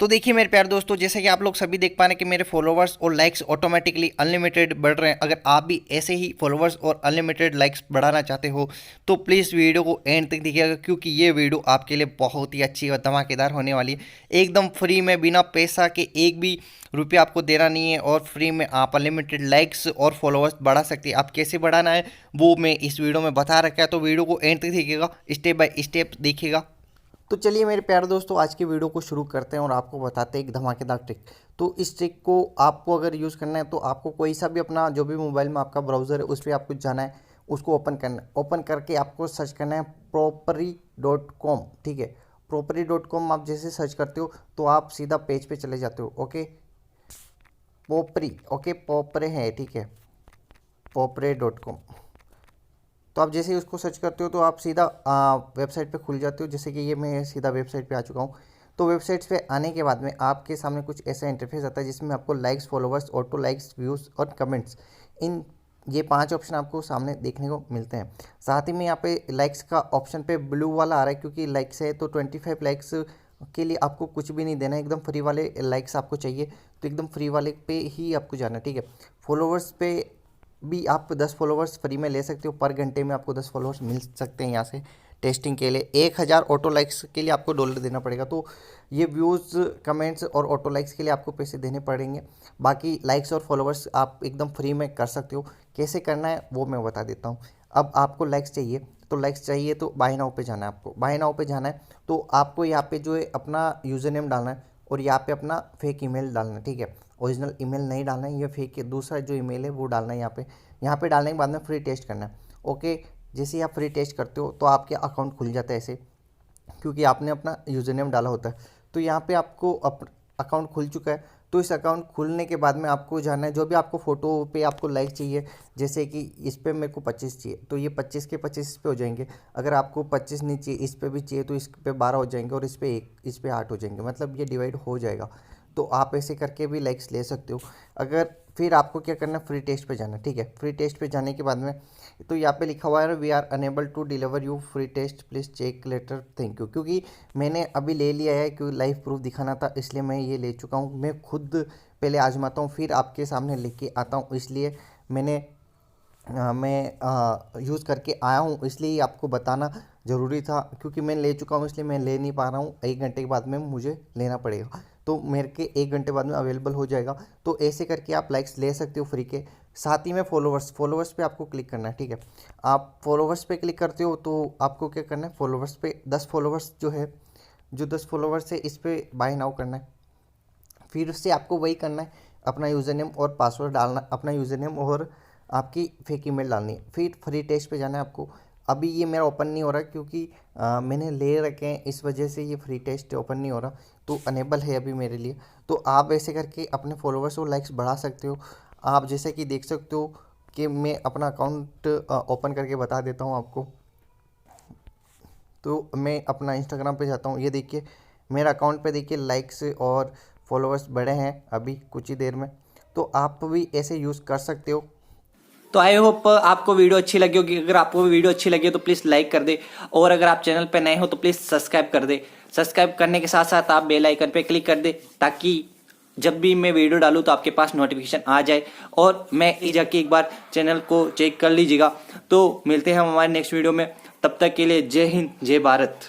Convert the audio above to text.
तो देखिए मेरे प्यारे दोस्तों, जैसे कि आप लोग सभी देख पा रहे हैं कि मेरे फॉलोवर्स और लाइक्स ऑटोमेटिकली अनलिमिटेड बढ़ रहे हैं। अगर आप भी ऐसे ही फॉलोवर्स और अनलिमिटेड लाइक्स बढ़ाना चाहते हो तो प्लीज़ वीडियो को एंड तक देखिएगा, क्योंकि ये वीडियो आपके लिए बहुत ही अच्छी और धमाकेदार होने वाली है। एकदम फ्री में, बिना पैसा के एक भी रुपया आपको देना नहीं है और फ्री में आप अनलिमिटेड लाइक्स और फॉलोवर्स बढ़ा सकते हैं। आप कैसे बढ़ाना है वो मैं इस वीडियो में बता रखा है, तो वीडियो को एंड तक देखिएगा, स्टेप बाय स्टेप देखिएगा। तो चलिए मेरे प्यारे दोस्तों, आज की वीडियो को शुरू करते हैं और आपको बताते हैं एक धमाकेदार ट्रिक। तो इस ट्रिक को आपको अगर यूज़ करना है तो आपको कोई सा भी अपना जो भी मोबाइल में आपका ब्राउज़र है उस पर आपको जाना है, उसको ओपन करना है। ओपन करके आपको सर्च करना है propery.com। ठीक है, propery.com आप जैसे सर्च करते हो तो आप सीधा पेज पे चले जाते हो। ओके, पोपरी, ओके पोपरे है, ठीक है, पोपरे.com। तो आप जैसे ही उसको सर्च करते हो तो आप सीधा वेबसाइट पे खुल जाते हो। जैसे कि ये मैं सीधा वेबसाइट पे आ चुका हूँ। तो वेबसाइट पे आने के बाद में आपके सामने कुछ ऐसा इंटरफेस आता है जिसमें आपको likes, followers, auto likes, views और कमेंट्स, इन ये 5 ऑप्शन आपको सामने देखने को मिलते हैं। साथ ही में यहाँ पे लाइक्स का ऑप्शन पे ब्लू वाला आ रहा है, क्योंकि लाइक्स है तो 25 लाइक्स के लिए आपको कुछ भी नहीं देना है, एकदम फ्री वाले लाइक्स आपको चाहिए तो एकदम फ्री वाले पे ही आपको जाना है। ठीक है, फॉलोवर्स पे भी आप 10 फॉलोवर्स फ्री में ले सकते हो। पर घंटे में आपको 10 फॉलोवर्स मिल सकते हैं यहाँ से टेस्टिंग के लिए। 1000 ऑटो लाइक्स के लिए आपको $1 देना पड़ेगा। तो ये व्यूज़, कमेंट्स और ऑटो लाइक्स के लिए आपको पैसे देने पड़ेंगे। बाकी लाइक्स और फॉलोवर्स आप एकदम फ्री में कर सकते हो। कैसे करना है वो मैं बता देता हूँ। अब आपको लाइक्स चाहिए तो बाय नाउ पे जाना है। आपको बाय नाउ पे जाना है तो आपको यहाँ पे जो है अपना यूज़र नेम डालना है और यहाँ पे अपना फेक ईमेल डालना है। ठीक है, ओरिजिनल ईमेल नहीं डालना है, ये फेक है, दूसरा जो ईमेल है वो डालना है यहाँ पे डालने के बाद में फ्री टेस्ट करना है। ओके, जैसे ही आप फ्री टेस्ट करते हो तो आपके अकाउंट खुल जाता है ऐसे, क्योंकि आपने अपना यूज़र नेम डाला होता है। तो यहाँ पे आपको अकाउंट खुल चुका है। तो इस अकाउंट खुलने के बाद में आपको जाना है, जो भी आपको फ़ोटो पे आपको लाइक चाहिए, जैसे कि इस पे मेरे को 25 चाहिए तो ये 25 के 25 इस पे हो जाएंगे। अगर आपको 25 नहीं चाहिए, इस पे भी चाहिए तो इस पे 12 हो जाएंगे और इस पे 1, इस पे 8 हो जाएंगे, मतलब ये डिवाइड हो जाएगा। तो आप ऐसे करके भी लाइक्स ले सकते हो। अगर फिर आपको क्या करना है, फ्री टेस्ट पे जाना है। ठीक है, फ्री टेस्ट पे जाने के बाद में तो यहाँ पे लिखा हुआ है we are unable to deliver you free test, please check letter, thank you. क्योंकि मैंने अभी ले लिया है, क्योंकि लाइव प्रूफ दिखाना था इसलिए मैं ये ले चुका हूँ। मैं खुद पहले आजमाता हूँ फिर आपके सामने लेके आता हूँ, इसलिए मैं यूज़ करके आया हूँ, इसलिए आपको बताना ज़रूरी था। क्योंकि मैं ले चुका हूँ इसलिए मैं ले नहीं पा रहा हूँ, 1 घंटे के बाद में मुझे लेना पड़ेगा। तो मेरे के 1 घंटे बाद में अवेलेबल हो जाएगा। तो ऐसे करके आप लाइक्स ले सकते हो फ्री के। साथ ही में फॉलोवर्स पे आपको क्लिक करना है। ठीक है, आप फॉलोवर्स पे क्लिक करते हो तो आपको क्या करना है, फॉलोवर्स पे 10 फॉलोवर्स जो 10 फॉलोवर्स है इस पर बाय नाउ करना है। फिर उससे आपको वही करना है, अपना यूज़र नेम और पासवर्ड डालना, अपना यूज़र नेम और आपकी फेक ईमेल डालनी है। फिर फ्री टेस्ट पे जाना है आपको। अभी ये मेरा ओपन नहीं हो रहा क्योंकि मैंने ले रखे हैं, इस वजह से ये फ्री टेस्ट ओपन नहीं हो रहा, तो अनेबल है अभी मेरे लिए। तो आप ऐसे करके अपने फॉलोवर्स और लाइक्स बढ़ा सकते हो। आप जैसे कि देख सकते हो कि मैं अपना अकाउंट ओपन करके बता देता हूँ आपको। तो मैं अपना इंस्टाग्राम पे जाता हूँ, ये देखिए मेरा अकाउंट पे देखिए लाइक्स और फॉलोवर्स बढ़े हैं अभी कुछ ही देर में। तो आप भी ऐसे यूज़ कर सकते हो। तो आई होप आपको वीडियो अच्छी लगी होगी। अगर आपको वीडियो अच्छी लगी हो तो प्लीज़ लाइक कर दे, और अगर आप चैनल पे नए हो तो प्लीज़ सब्सक्राइब कर दे। सब्सक्राइब करने के साथ साथ आप बेल आइकन पे क्लिक कर दे, ताकि जब भी मैं वीडियो डालूँ तो आपके पास नोटिफिकेशन आ जाए। और मैं जाके एक बार चैनल को चेक कर लीजिएगा। तो मिलते हैं हम हमारे नेक्स्ट वीडियो में, तब तक के लिए जय हिंद, जय भारत।